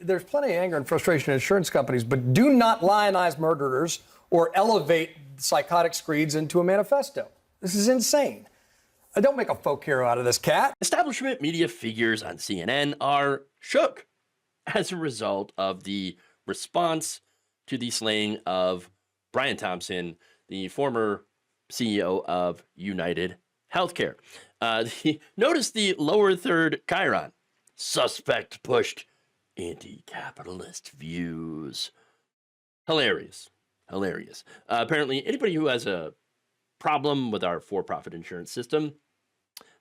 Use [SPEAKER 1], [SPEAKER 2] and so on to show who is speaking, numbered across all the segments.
[SPEAKER 1] there's plenty of anger and frustration in insurance companies, but do not lionize murderers or elevate psychotic screeds into a manifesto. This is insane. Don't make a folk hero out of this cat.
[SPEAKER 2] Establishment media figures on CNN are shook as a result of the response to the slaying of Brian Thompson, the former CEO of United Healthcare. Notice the lower third chyron. Suspect pushed anti-capitalist views. Hilarious. Hilarious. Apparently, anybody who has a problem with our for-profit insurance system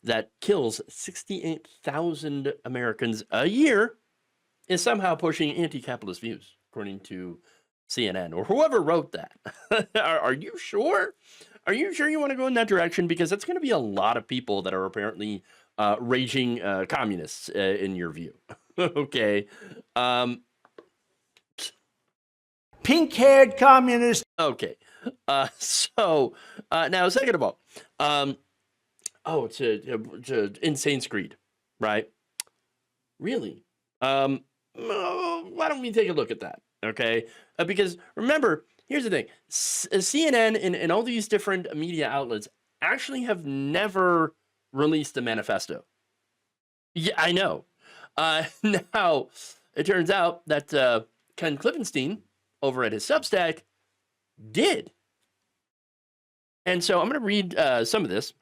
[SPEAKER 2] that kills 68,000 Americans a year is somehow pushing anti-capitalist views, according to CNN or whoever wrote that. Are you sure? Are you sure you want to go in that direction? Because that's going to be a lot of people that are apparently raging communists in your view. Okay.
[SPEAKER 3] Pink-haired communist.
[SPEAKER 2] Okay. Now, second of all, it's a insane screed, right? Really? Why don't we take a look at that? Okay. Because remember, here's the thing. CNN and all these different media outlets actually have never released a manifesto. Yeah, I know. Now, it turns out that Ken Klippenstein over at his Substack did. And so I'm going to read some of this.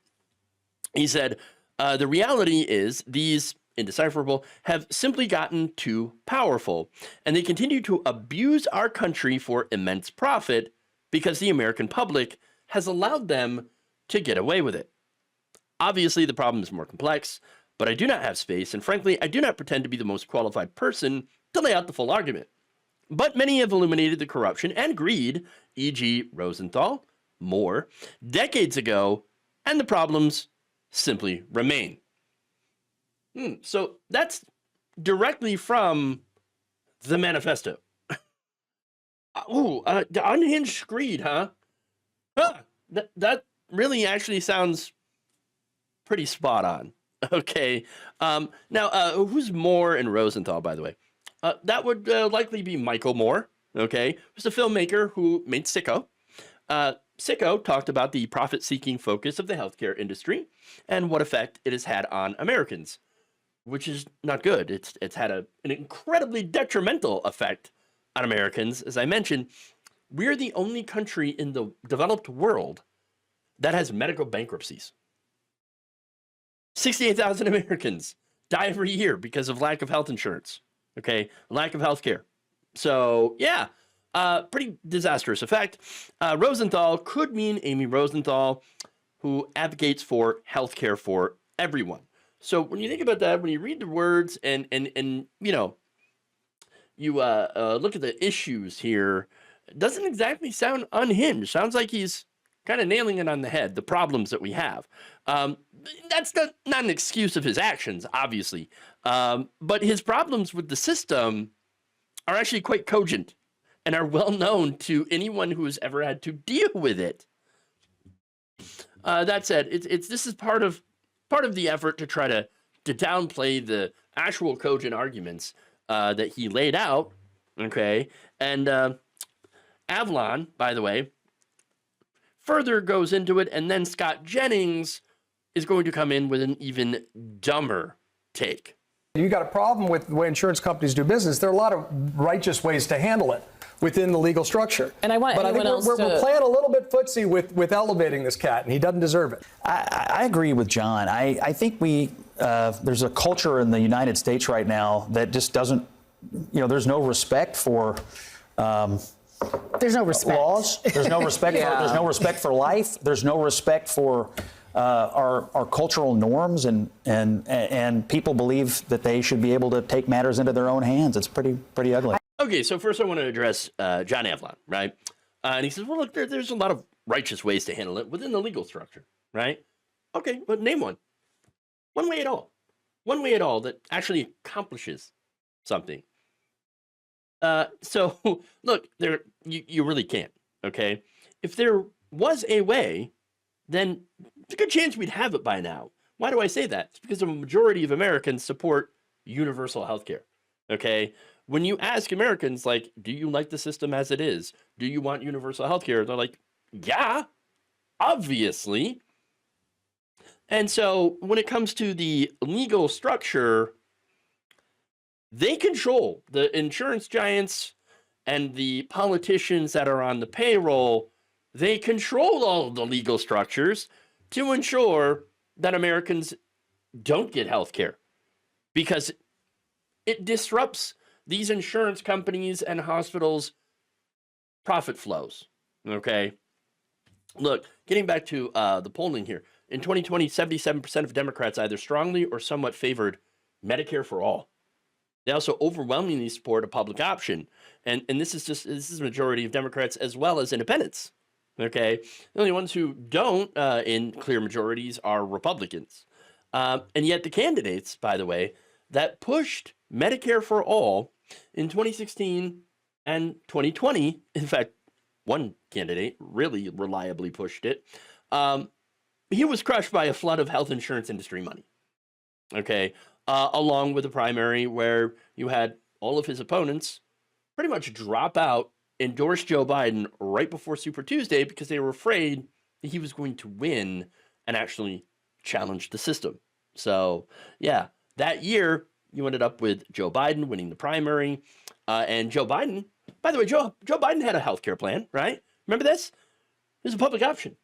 [SPEAKER 2] He said, the reality is these indecipherable have simply gotten too powerful, and they continue to abuse our country for immense profit because the American public has allowed them to get away with it. Obviously, the problem is more complex, but I do not have space, and frankly, I do not pretend to be the most qualified person to lay out the full argument. But many have illuminated the corruption and greed, e.g. Rosenthal, Moore, decades ago, and the problems simply remain. So that's directly from the manifesto. The unhinged greed, huh? That really actually sounds pretty spot on. Okay. Now, who's Moore and Rosenthal, by the way? That would likely be Michael Moore, okay? Who's a filmmaker who made Sicko. Sicko talked about the profit-seeking focus of the healthcare industry and what effect it has had on Americans, which is not good. It's had an incredibly detrimental effect on Americans. As I mentioned, we're the only country in the developed world that has medical bankruptcies. 68,000 Americans die every year because of lack of health insurance, okay? Lack of health care. So, yeah, pretty disastrous effect. Rosenthal could mean Amy Rosenthal, who advocates for health care for everyone. So when you think about that, when you read the words and you know, you look at the issues here, it doesn't exactly sound unhinged. Sounds like he's kind of nailing it on the head, the problems that we have. That's not an excuse of his actions, obviously. But his problems with the system are actually quite cogent and are well known to anyone who has ever had to deal with it. That said, this is part of the effort to try to downplay the actual cogent arguments that he laid out, okay? And Avalon, by the way, further goes into it, and then Scott Jennings is going to come in with an even dumber take.
[SPEAKER 1] You got a problem with the way insurance companies do business. There are a lot of righteous ways to handle it within the legal structure. And I think we're playing a little bit footsie with elevating this cat, and he doesn't deserve it.
[SPEAKER 4] I agree with John. I think there's a culture in the United States right now that just doesn't, there's no respect for
[SPEAKER 5] there's no respect.
[SPEAKER 4] Laws. There's no respect. There's no respect for life. There's no respect for our cultural norms, and people believe that they should be able to take matters into their own hands. It's pretty ugly.
[SPEAKER 2] Okay, so first I want to address John Avalon, right? And he says, well, look, there's a lot of righteous ways to handle it within the legal structure, right? Okay, but name one. One way at all. One way at all that actually accomplishes something. So, look, you really can't, okay? If there was a way, then there's a good chance we'd have it by now. Why do I say that? It's because a majority of Americans support universal health care, okay? when you ask Americans, like, do you like the system as it is? Do you want universal health care? They're like, yeah, obviously. And so when it comes to the legal structure, they control the insurance giants and the politicians that are on the payroll. They control all of the legal structures to ensure that Americans don't get health care, because it disrupts these insurance companies and hospitals' profit flows. Okay. Look, getting back to the polling here. In 2020, 77% of Democrats either strongly or somewhat favored Medicare for all. They also overwhelmingly support a public option. And this is a majority of Democrats as well as independents. Okay. The only ones who don't in clear majorities are Republicans. And yet the candidates, by the way, that pushed Medicare for all in 2016 and 2020, in fact, one candidate really reliably pushed it. He was crushed by a flood of health insurance industry money. Okay. Along with the primary where you had all of his opponents pretty much drop out, endorse Joe Biden right before Super Tuesday because they were afraid that he was going to win and actually challenge the system. So, yeah, that year you ended up with Joe Biden winning the primary. And Joe Biden, by the way, Joe Biden had a health care plan, right? Remember this? It was a public option,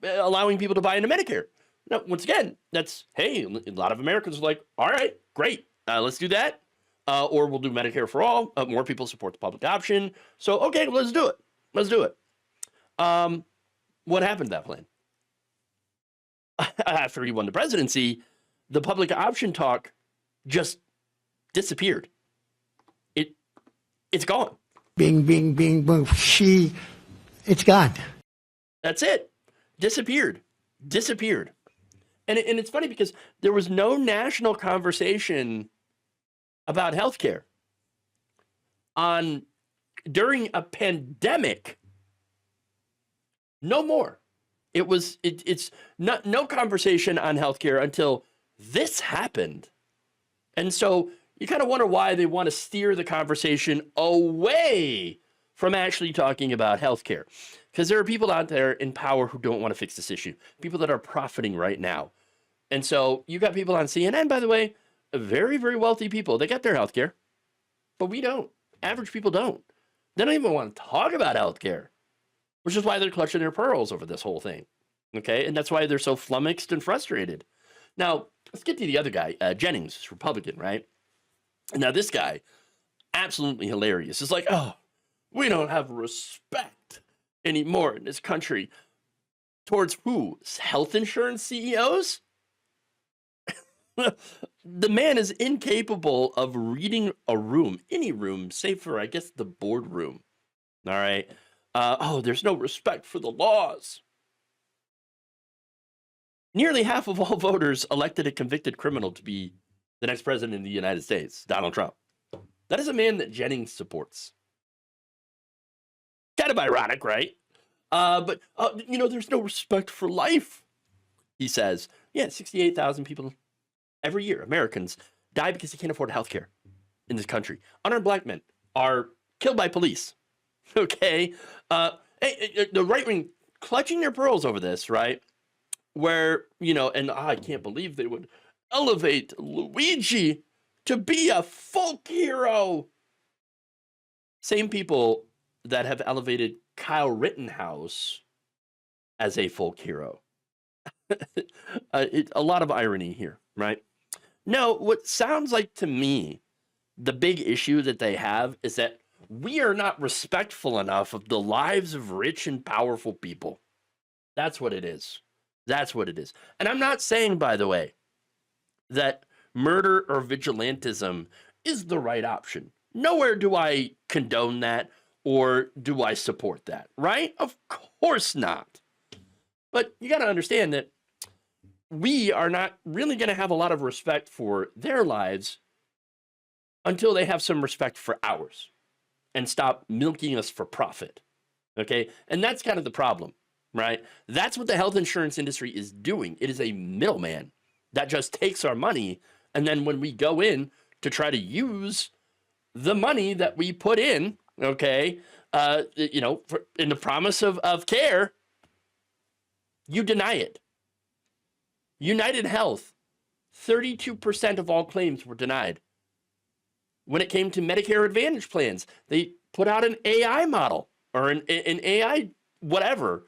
[SPEAKER 2] allowing people to buy into Medicare. Now, once again, that's, hey, a lot of Americans are like, all right, great, let's do that. Or we'll do Medicare for all. More people support the public option. So, okay, let's do it. Let's do it. What happened to that plan? After he won the presidency, the public option talk just disappeared. It's gone.
[SPEAKER 3] Bing, bing, bing, boom. It's gone.
[SPEAKER 2] That's it. Disappeared. And it's funny because there was no national conversation about healthcare during a pandemic. No more. It's not no conversation on healthcare until this happened. And so you kind of wonder why they want to steer the conversation away from actually talking about healthcare. Because there are people out there in power who don't want to fix this issue, people that are profiting right now. And so you got people on CNN, by the way, very, very wealthy people. They get their healthcare, but we don't. Average people don't. They don't even want to talk about healthcare, which is why they're clutching their pearls over this whole thing. Okay, and that's why they're so flummoxed and frustrated. Now, let's get to the other guy, Jennings, Republican, right? Now, this guy, absolutely hilarious. It's like, oh, we don't have respect anymore in this country. Towards who? Health insurance CEOs? The man is incapable of reading a room, any room, save for, I guess, the boardroom. All right. There's no respect for the laws. Nearly half of all voters elected a convicted criminal to be the next president of the United States, Donald Trump. That is a man that Jennings supports. Kind of ironic, right? But there's no respect for life, he says. Yeah, 68,000 people every year, Americans, die because they can't afford health care in this country. Unarmed black men are killed by police. Okay? The right wing clutching their pearls over this, right? Where, I can't believe they would elevate Luigi to be a folk hero. Same people that have elevated Kyle Rittenhouse as a folk hero. A lot of irony here, right? No, what sounds like to me, the big issue that they have is that we are not respectful enough of the lives of rich and powerful people. That's what it is. That's what it is. And I'm not saying, by the way, that murder or vigilantism is the right option. Nowhere do I condone that or do I support that, right? Of course not. But you got to understand that we are not really going to have a lot of respect for their lives until they have some respect for ours and stop milking us for profit. Okay? And that's kind of the problem, right? That's what the health insurance industry is doing. It is a middleman that just takes our money. And then when we go in to try to use the money that we put in, okay, in the promise of care, you deny it. United Health, 32% of all claims were denied. When it came to Medicare Advantage plans, they put out an AI model or an AI whatever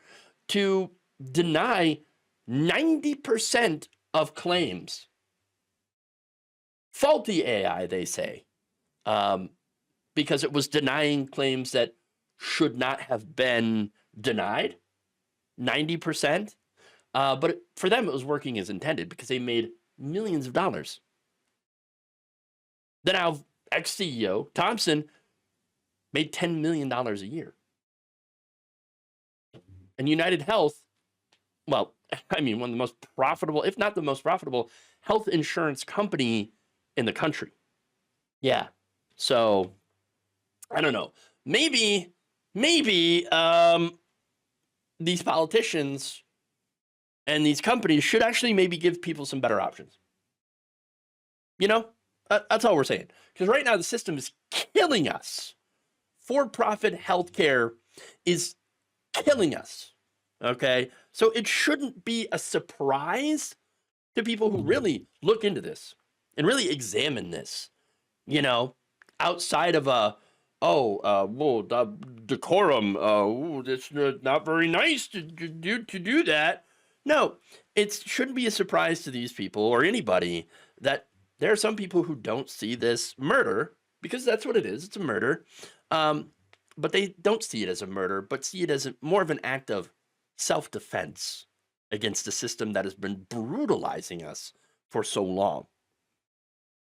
[SPEAKER 2] to deny 90% of claims. Faulty AI, they say, because it was denying claims that should not have been denied, 90%. But for them, it was working as intended because they made millions of dollars. Then our ex-CEO, Thompson, made $10 million a year. And United Health, well, I mean, one of the most profitable, if not the most profitable, health insurance company in the country. Yeah. So, I don't know. Maybe these politicians and these companies should actually maybe give people some better options. You know, that's all we're saying. Because right now the system is killing us. For-profit healthcare is killing us. Okay? So it shouldn't be a surprise to people who really look into this and really examine this, you know, outside of decorum. It's not very nice to do that. No, it shouldn't be a surprise to these people or anybody that there are some people who don't see this murder, because that's what it is. It's a murder. But they don't see it as a murder, but see it as more of an act of self-defense against a system that has been brutalizing us for so long.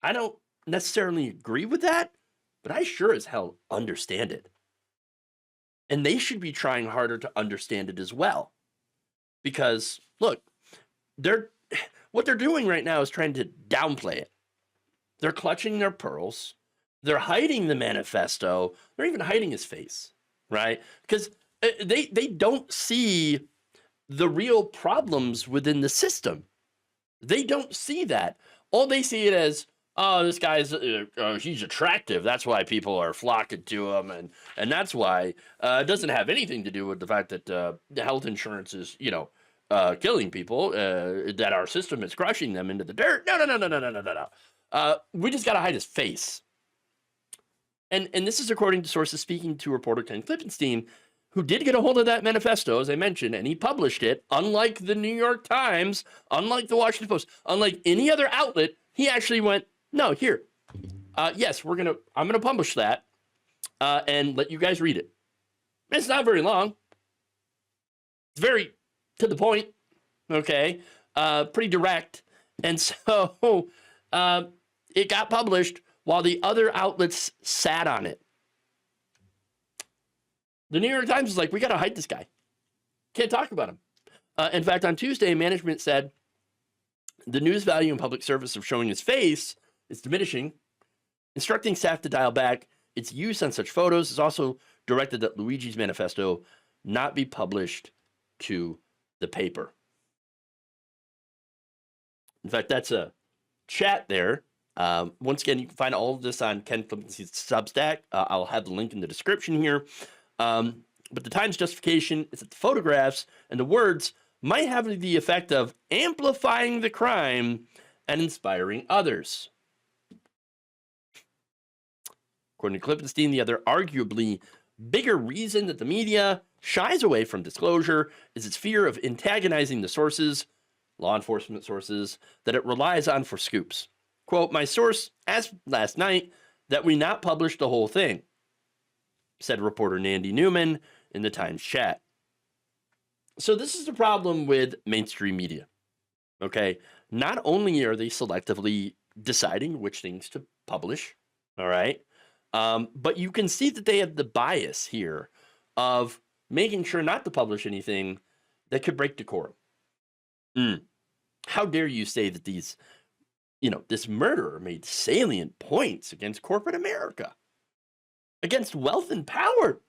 [SPEAKER 2] I don't necessarily agree with that, but I sure as hell understand it. And they should be trying harder to understand it as well. Because, look, what they're doing right now is trying to downplay it. They're clutching their pearls. They're hiding the manifesto. They're even hiding his face, right? Because they don't see the real problems within the system. They don't see that. All they see it as, oh, this guy's, he's attractive. That's why people are flocking to him. And that's why it doesn't have anything to do with the fact that the health insurance is, killing people, that our system is crushing them into the dirt. No. We just got to hide his face. And this is according to sources speaking to reporter Ken Klippenstein, who did get a hold of that manifesto, as I mentioned, and he published it. Unlike the New York Times, unlike the Washington Post, unlike any other outlet, he actually went, no, here. Yes, I'm gonna publish that and let you guys read it. It's not very long. It's very to the point. Okay, pretty direct, and so it got published while the other outlets sat on it. The New York Times was like, we got to hide this guy. Can't talk about him. In fact, on Tuesday, management said the news value and public service of showing his face is diminishing, instructing staff to dial back its use on such photos. Is also directed that Luigi's manifesto not be published to the paper. In fact, that's a chat there. Once again, you can find all of this on Ken Klippenstein's Substack. I'll have the link in the description here. But the Times justification is that the photographs and the words might have the effect of amplifying the crime and inspiring others. According to Klippenstein, the other arguably bigger reason that the media shies away from disclosure is its fear of antagonizing the sources, law enforcement sources, that it relies on for scoops. Quote, my source asked last night that we not publish the whole thing, said reporter Nandy Newman in the Times chat. So this is the problem with mainstream media, okay? Not only are they selectively deciding which things to publish, all right? But you can see that they have the bias here of making sure not to publish anything that could break decorum. How dare you say that these, this murderer made salient points against corporate America, against wealth and power?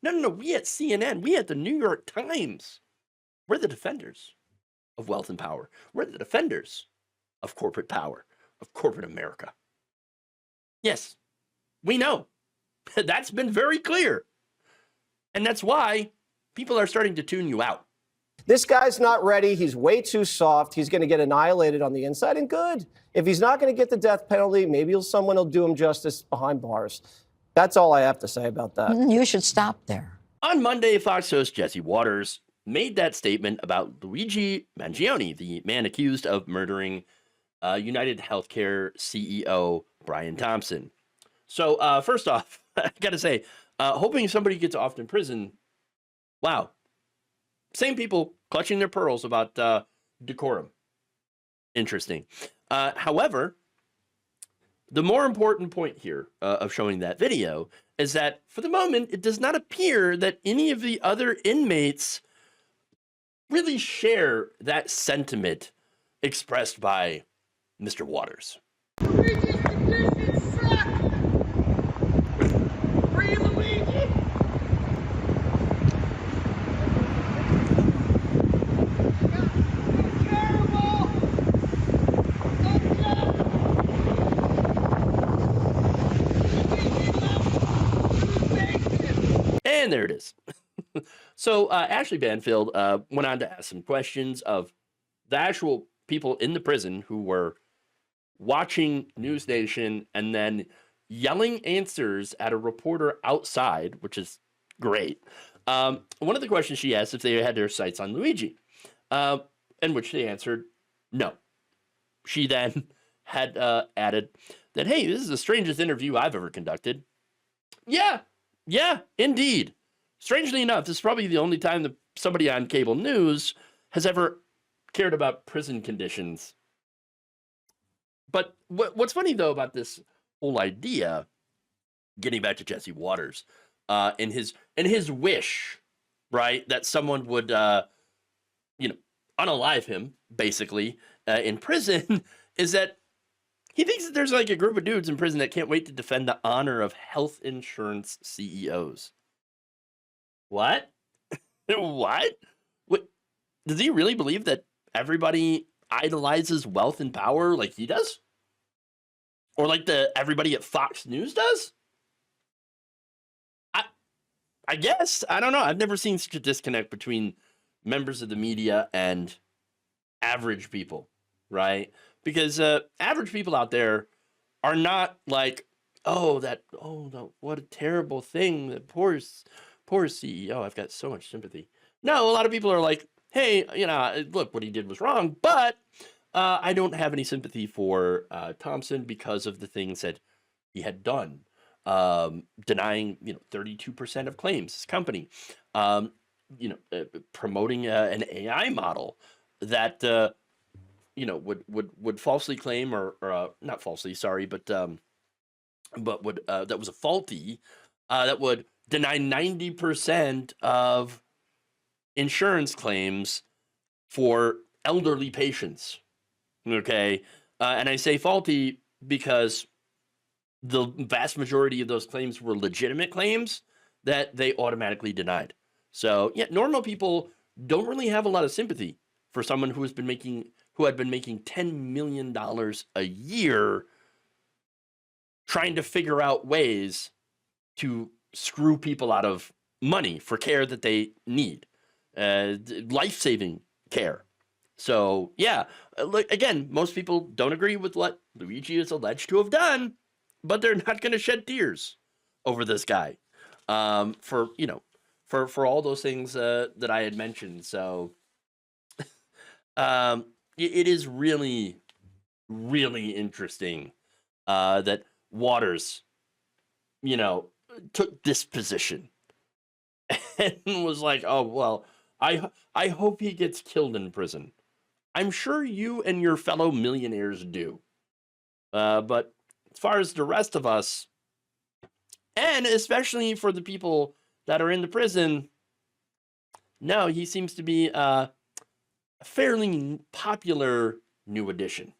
[SPEAKER 2] No. We at CNN, we at the New York Times, we're the defenders of wealth and power. We're the defenders of corporate power, of corporate America. Yes, We know. That's been very clear. And that's why people are starting to tune you out.
[SPEAKER 6] This guy's not ready. He's way too soft. He's going to get annihilated on the inside, and good. If he's not going to get the death penalty, maybe someone will do him justice behind bars. That's all I have to say about that.
[SPEAKER 7] You should stop there.
[SPEAKER 2] On Monday, Fox host Jesse Waters made that statement about Luigi Mangione, the man accused of murdering United Healthcare CEO Brian Thompson. So first off, I got to say, hoping somebody gets off in prison. Wow. Same people clutching their pearls about decorum. Interesting. However, the more important point here of showing that video is that for the moment, it does not appear that any of the other inmates really share that sentiment expressed by Mr. Waters.
[SPEAKER 8] Luigi's conditions suck! Free Luigi! That's terrible! That's terrible!
[SPEAKER 2] And there it is. So Ashley Banfield went on to ask some questions of the actual people in the prison who were watching News Nation and then yelling answers at a reporter outside, which is great. One of the questions she asked if they had their sights on Luigi, in which they answered no. She then had added that, hey, this is the strangest interview I've ever conducted. Yeah, indeed. Strangely enough, this is probably the only time that somebody on cable news has ever cared about prison conditions. But what's funny, though, about this whole idea, getting back to Jesse Waters, and his wish, right, that someone would, unalive him, basically, in prison, is that he thinks that there's like a group of dudes in prison that can't wait to defend the honor of health insurance CEOs. What? What? Does he really believe that everybody idolizes wealth and power like he does? Or like everybody at Fox News does? I guess. I don't know. I've never seen such a disconnect between members of the media and average people, right? Because average people out there are not like, what a terrible thing, that poor CEO. I've got so much sympathy. No, a lot of people are like, hey, look, what he did was wrong, but I don't have any sympathy for Thompson because of the things that he had done. Denying, 32% of claims, his company, promoting an AI model that, would falsely claim or not falsely, sorry, but would, that was a faulty, that would deny 90% of insurance claims for elderly patients. Okay. And I say faulty because the vast majority of those claims were legitimate claims that they automatically denied. So yeah, normal people don't really have a lot of sympathy for someone who had been making $10 million a year trying to figure out ways to screw people out of money for care that they need, life-saving care. So yeah, again, most people don't agree with what Luigi is alleged to have done, but they're not going to shed tears over this guy for all those things that I had mentioned. So it is really, really interesting that Waters, took this position and was like, oh, well, I hope he gets killed in prison. I'm sure you and your fellow millionaires do. But as far as the rest of us, and especially for the people that are in the prison, no, he seems to be a fairly popular new addition.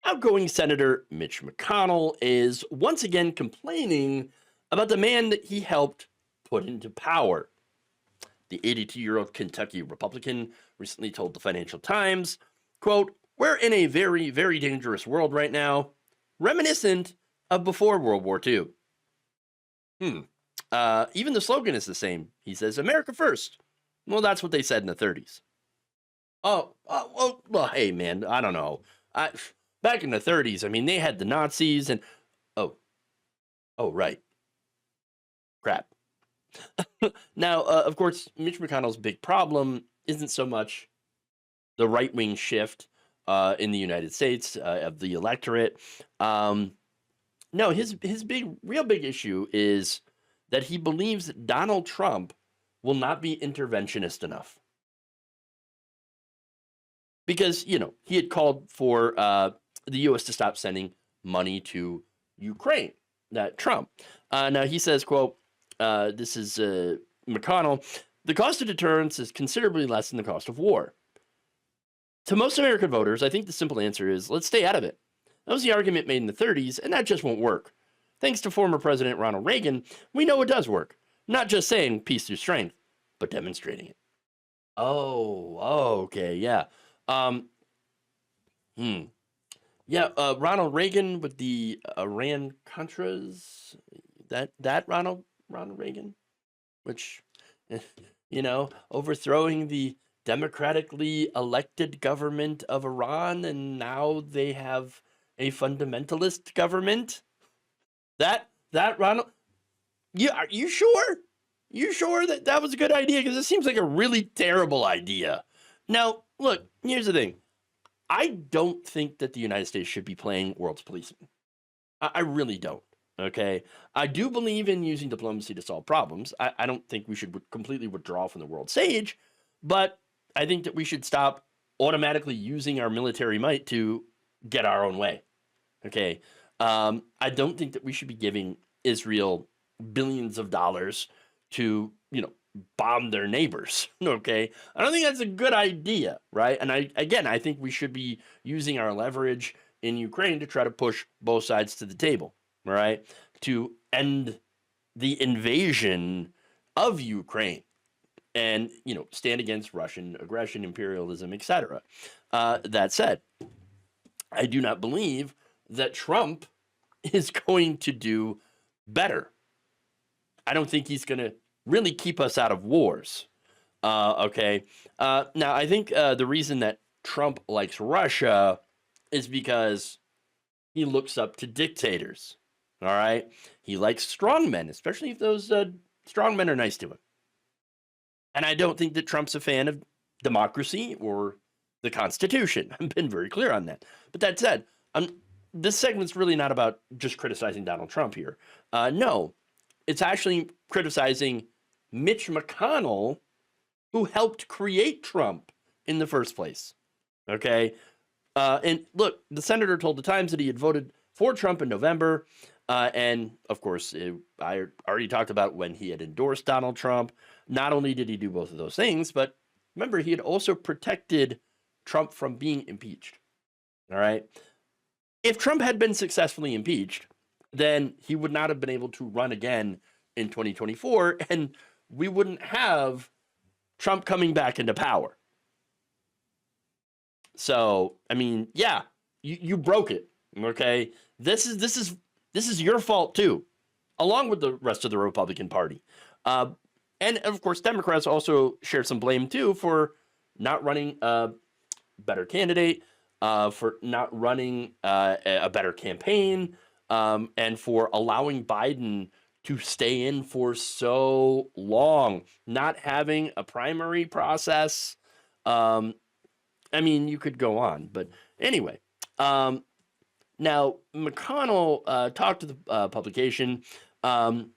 [SPEAKER 2] Outgoing Senator Mitch McConnell is once again complaining about the man that he helped put into power. The 82-year-old Kentucky Republican recently told the Financial Times, quote, "We're in a very, very dangerous world right now, reminiscent of before World War II. Even the slogan is the same. He says, America first. Well, that's what they said in the 30s. Well, hey, man, I don't know. Back in the 30s, I mean, they had the Nazis and, oh, right. Crap. Now, of course, Mitch McConnell's big problem isn't so much the right-wing shift in the United States of the electorate. No, his real big issue is that he believes that Donald Trump will not be interventionist enough. Because, he had called for the U.S. to stop sending money to Ukraine, that Trump. Now, he says, quote, this is McConnell, the cost of deterrence is considerably less than the cost of war. To most American voters, I think the simple answer is, let's stay out of it. That was the argument made in the 30s, and that just won't work. Thanks to former President Ronald Reagan, we know it does work. Not just saying peace through strength, but demonstrating it. Oh, okay, yeah. Yeah, Ronald Reagan with the Iran-Contras, that Ronald Reagan, which, overthrowing the democratically elected government of Iran, and now they have a fundamentalist government. That Ronald, are you sure? You sure that was a good idea? Because it seems like a really terrible idea. Now, look, here's the thing. I don't think that the United States should be playing world's policeman. I really don't, okay? I do believe in using diplomacy to solve problems. I don't think we should completely withdraw from the world stage, but I think that we should stop automatically using our military might to get our own way, okay? I don't think that we should be giving Israel billions of dollars to, bomb their neighbors, okay? I don't think that's a good idea, right? And I think we should be using our leverage in Ukraine to try to push both sides to the table, right? To end the invasion of Ukraine and, stand against Russian aggression, imperialism, etc. That said, I do not believe that Trump is going to do better. I don't think he's going to really keep us out of wars. Okay. Now, I think the reason that Trump likes Russia is because he looks up to dictators. All right. He likes strongmen, especially if those strongmen are nice to him. And I don't think that Trump's a fan of democracy or the Constitution. I've been very clear on that. But that said, this segment's really not about just criticizing Donald Trump here. No, it's actually criticizing Mitch McConnell, who helped create Trump in the first place. Okay? And look, the senator told the Times that he had voted for Trump in November. And of course, I already talked about when he had endorsed Donald Trump. Not only did he do both of those things, but remember, he had also protected Trump from being impeached. All right? If Trump had been successfully impeached, then he would not have been able to run again in 2024, and we wouldn't have Trump coming back into power. So, I mean, yeah, you broke it. Okay, this is your fault too, along with the rest of the Republican Party, and of course, Democrats also share some blame too for not running a better candidate, for not running a better campaign, and for allowing Biden to stay in for so long, not having a primary process. I mean, you could go on, but anyway. Now, McConnell talked to the publication and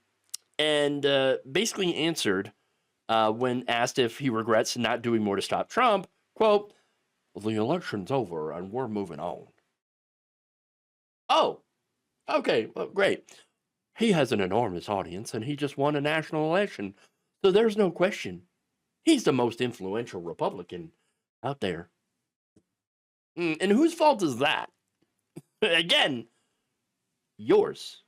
[SPEAKER 2] basically answered when asked if he regrets not doing more to stop Trump, quote, "The election's over and we're moving on." Oh, okay, well, great. He has an enormous audience, and he just won a national election. So there's no question. He's the most influential Republican out there. And whose fault is that? Again, yours.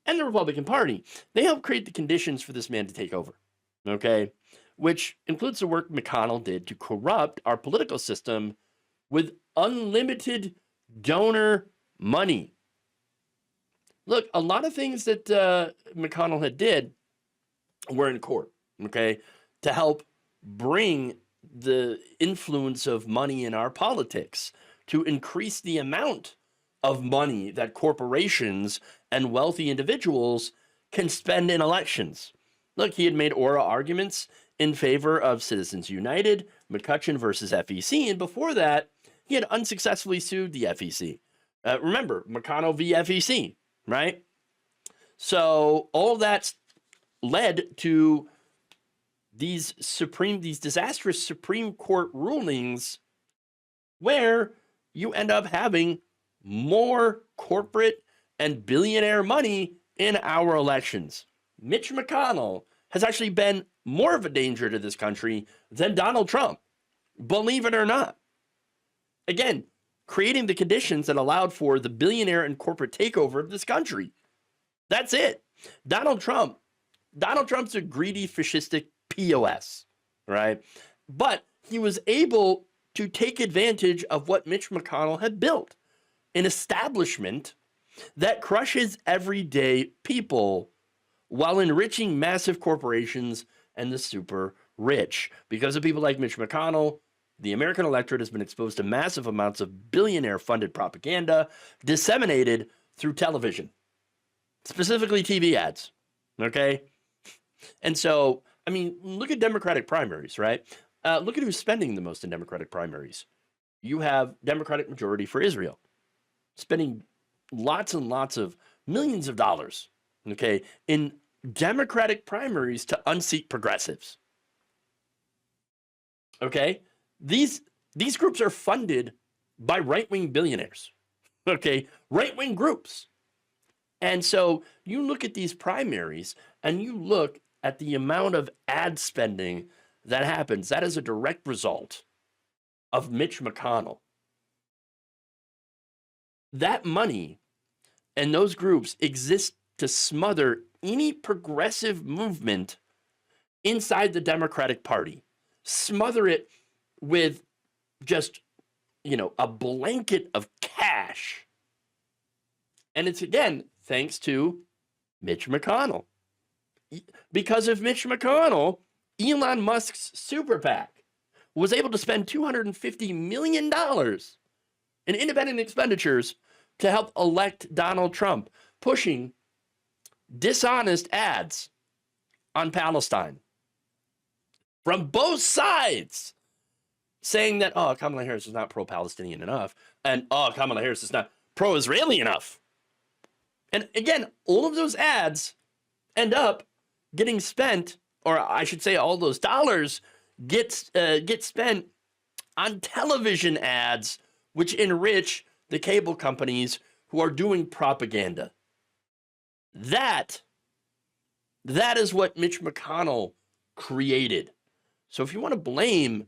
[SPEAKER 2] And the Republican Party. They helped create the conditions for this man to take over. Okay? Which includes the work McConnell did to corrupt our political system with unlimited donor money. Look, a lot of things that McConnell had did were in court, okay, to help bring the influence of money in our politics, to increase the amount of money that corporations and wealthy individuals can spend in elections. Look, he had made oral arguments in favor of Citizens United, McCutcheon versus FEC, and before that, he had unsuccessfully sued the FEC. Remember, McConnell v. FEC, right? So all that's led to these disastrous Supreme Court rulings where you end up having more corporate and billionaire money in our elections. Mitch McConnell has actually been more of a danger to this country than Donald Trump, believe it or not. Again, creating the conditions that allowed for the billionaire and corporate takeover of this country. That's it. Donald Trump's a greedy, fascistic POS, right? But he was able to take advantage of what Mitch McConnell had built, an establishment that crushes everyday people while enriching massive corporations and the super rich. Because of people like Mitch McConnell, the American electorate has been exposed to massive amounts of billionaire-funded propaganda disseminated through television, specifically TV ads, okay? And so, I mean, look at Democratic primaries, right? Look at who's spending the most in Democratic primaries. You have Democratic majority for Israel, spending lots and lots of millions of dollars, okay, in Democratic primaries to unseat progressives. Okay? These groups are funded by right-wing billionaires, okay? Right-wing groups. And so you look at these primaries and you look at the amount of ad spending that happens. That is a direct result of Mitch McConnell. That money and those groups exist to smother any progressive movement inside the Democratic Party. Smother it with just, a blanket of cash. And it's, again, thanks to Mitch McConnell. Because of Mitch McConnell, Elon Musk's super PAC was able to spend $250 million in independent expenditures to help elect Donald Trump, pushing dishonest ads on Palestine from both sides, saying that, Kamala Harris is not pro-Palestinian enough, and, Kamala Harris is not pro-Israeli enough. And again, all of those ads end up getting spent, or I should say all those dollars get spent on television ads, which enrich the cable companies who are doing propaganda. That is what Mitch McConnell created. So if you want to blame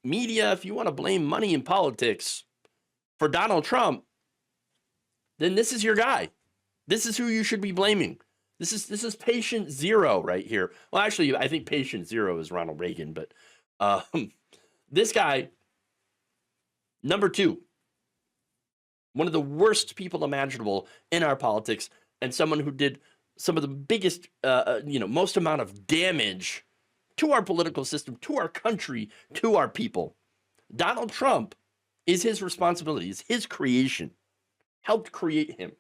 [SPEAKER 2] media, if you want to blame money in politics for Donald Trump, then this is your guy. This is who you should be blaming. This is patient zero right here. Well, actually, I think patient zero is Ronald Reagan, but this guy, number two, one of the worst people imaginable in our politics, and someone who did some of the biggest, most amount of damage to our political system, to our country, to our people. Donald Trump is his responsibility, is his creation, helped create him.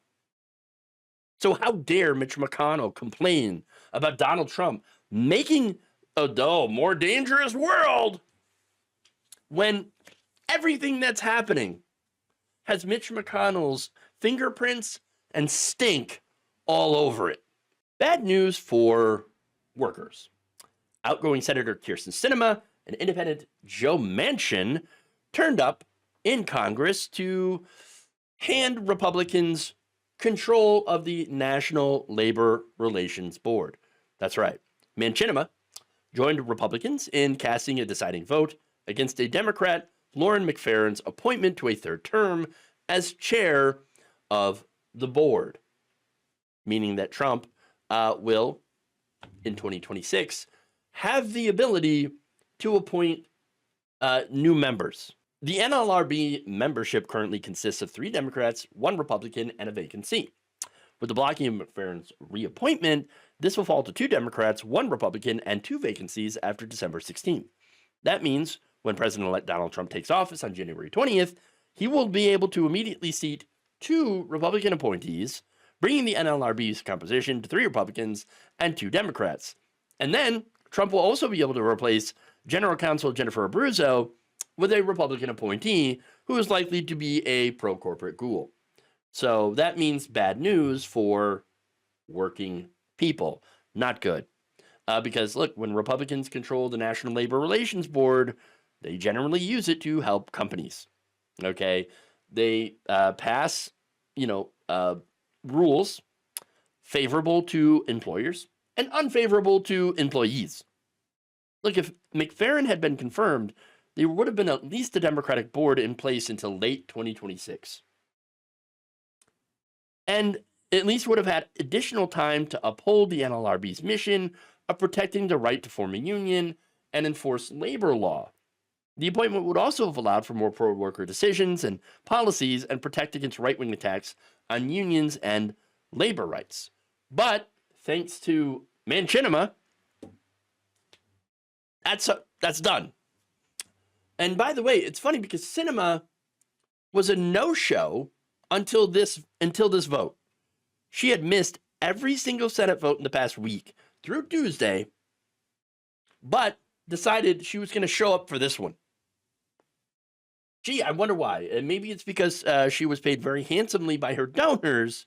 [SPEAKER 2] So how dare Mitch McConnell complain about Donald Trump making a more dangerous world when everything that's happening has Mitch McConnell's fingerprints and stink all over it. Bad news for workers. Outgoing Senator Kyrsten Sinema and independent Joe Manchin turned up in Congress to hand Republicans control of the National Labor Relations Board. That's right. Manchinema joined Republicans in casting a deciding vote against a Democrat, Lauren McFerrin's appointment to a third term as chair of the board, meaning that Trump will, in 2026, have the ability to appoint new members. The NLRB membership currently consists of 3 Democrats, 1 Republican, and a vacant seat. With the blocking of McFerrin's reappointment, this will fall to 2 Democrats, 1 Republican, and 2 vacancies after December 16th. That means when President-elect Donald Trump takes office on January 20th, he will be able to immediately seat 2 Republican appointees, bringing the NLRB's composition to 3 Republicans and 2 Democrats. And then Trump will also be able to replace General Counsel Jennifer Abruzzo with a Republican appointee who is likely to be a pro-corporate ghoul. So that means bad news for working people. Not good. Because, look, when Republicans control the National Labor Relations Board, they generally use it to help companies. Okay? They pass, rules favorable to employers and unfavorable to employees. Look, if McFerrin had been confirmed, there would have been at least a Democratic board in place until late 2026. And at least would have had additional time to uphold the NLRB's mission of protecting the right to form a union and enforce labor law. The appointment would also have allowed for more pro-worker decisions and policies and protect against right-wing attacks on unions and labor rights. But thanks to Manchinema, that's done. And by the way, it's funny because Sinema was a no-show until this vote. She had missed every single Senate vote in the past week through Tuesday, but decided she was going to show up for this one. Gee, I wonder why. And maybe it's because she was paid very handsomely by her donors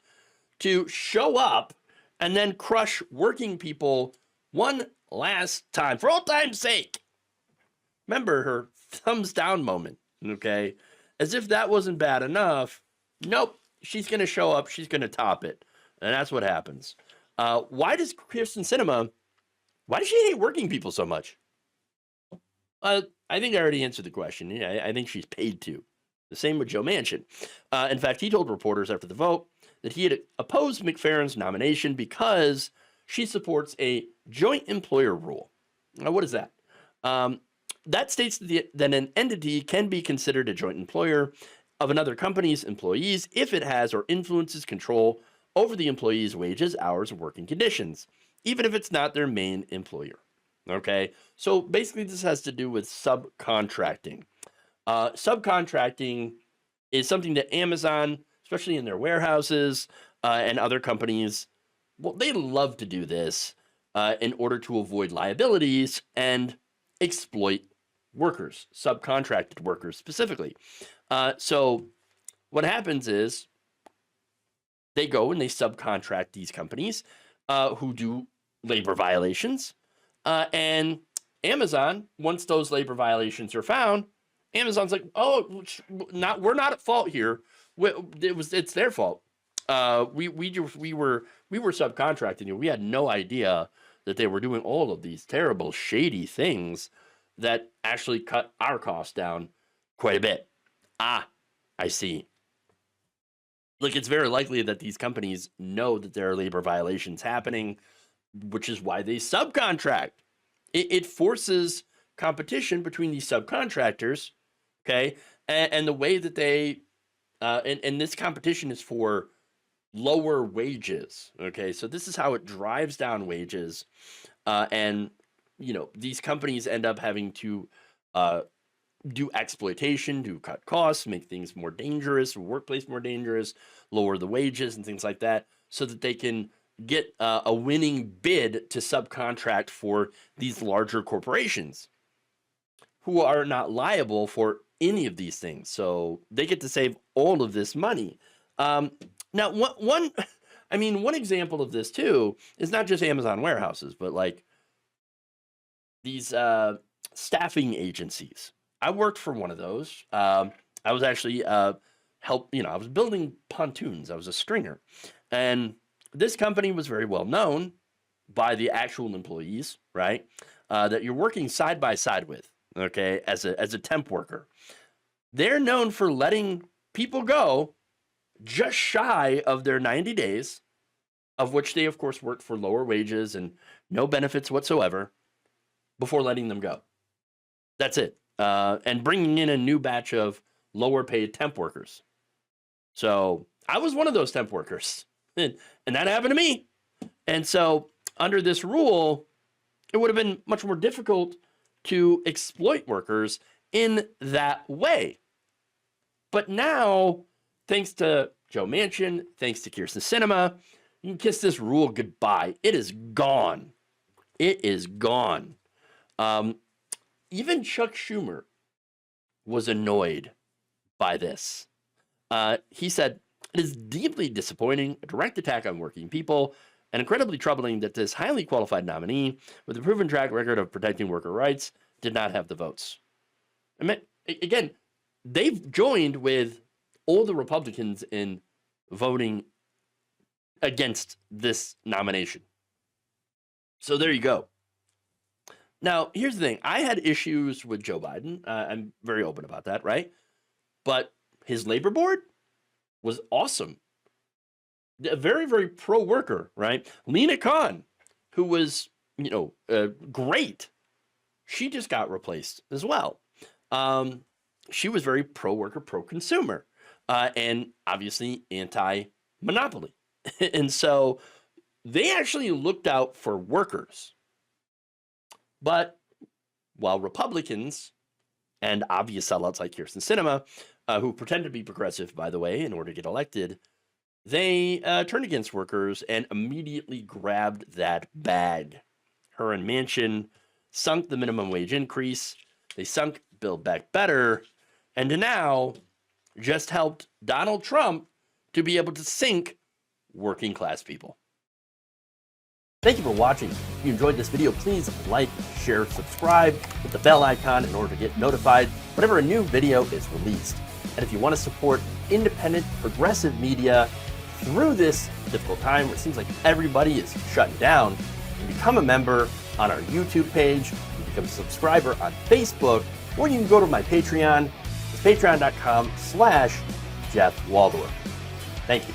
[SPEAKER 2] to show up and then crush working people one last time, for old time's sake. Remember her thumbs down moment, okay? As if that wasn't bad enough. Nope, she's going to show up. She's going to top it. And that's what happens. Why does Kirsten Sinema, why does she hate working people so much? I think I already answered the question. Yeah, I think she's paid to. The same with Joe Manchin. In fact, he told reporters after the vote that he had opposed McFerrin's nomination because she supports a joint employer rule. Now, what is that? That states that an entity can be considered a joint employer of another company's employees if it has or influences control over the employee's wages, hours, and working conditions, even if it's not their main employer. Okay, so basically this has to do with subcontracting. Subcontracting is something that Amazon, especially in their warehouses and other companies, well, they love to do this in order to avoid liabilities and exploit workers, subcontracted workers specifically. So what happens is they go and they subcontract these companies who do labor violations. And Amazon, once those labor violations are found, Amazon's like, oh, we're not at fault here. It's their fault. We were subcontracting you. We had no idea that they were doing all of these terrible, shady things that actually cut our costs down quite a bit. I see. Look, it's very likely that these companies know that there are labor violations happening, which is why they subcontract. It forces competition between these subcontractors, okay? And the way that they, and this competition is for lower wages, okay? So this is how it drives down wages. And, these companies end up having to do exploitation to cut costs, make things more dangerous, workplace more dangerous, lower the wages and things like that, so that they can get a winning bid to subcontract for these larger corporations who are not liable for any of these things. So they get to save all of this money. Now, one example of this too is not just Amazon warehouses, but like these staffing agencies. I worked for one of those. I was actually I was building pontoons. I was a stringer. And this company was very well known by the actual employees, right? That you're working side by side with, okay, as a temp worker. They're known for letting people go just shy of their 90 days, of which they, of course, worked for lower wages and no benefits whatsoever, before letting them go. That's it. And bringing in a new batch of lower paid temp workers. So I was one of those temp workers. And that happened to me. And so under this rule, it would have been much more difficult to exploit workers in that way. But now, thanks to Joe Manchin, thanks to Kirsten Sinema, you can kiss this rule goodbye. It is gone. It is gone. Even Chuck Schumer was annoyed by this. He said, "It is deeply disappointing, a direct attack on working people, and incredibly troubling that this highly qualified nominee with a proven track record of protecting worker rights did not have the votes." I mean, again, they've joined with all the Republicans in voting against this nomination. So there you go. Now, here's the thing. I had issues with Joe Biden. I'm very open about that, right? But his labor board was awesome. A very, very pro-worker, right? Lena Khan, who was, great. She just got replaced as well. She was very pro-worker, pro-consumer, and obviously anti-monopoly. And so they actually looked out for workers. But while Republicans and obvious sellouts like Kirsten Sinema, who pretend to be progressive, by the way, in order to get elected, they turned against workers and immediately grabbed that bag. Her and Manchin sunk the minimum wage increase. They sunk Build Back Better, and now just helped Donald Trump to be able to sink working class people. Thank you for watching. If you enjoyed this video, please like, share, subscribe, hit the bell icon in order to get notified whenever a new video is released. And if you want to support independent, progressive media through this difficult time where it seems like everybody is shutting down, you can become a member on our YouTube page, you can become a subscriber on Facebook, or you can go to my Patreon. It's patreon.com/Jeff Waldorf. Thank you.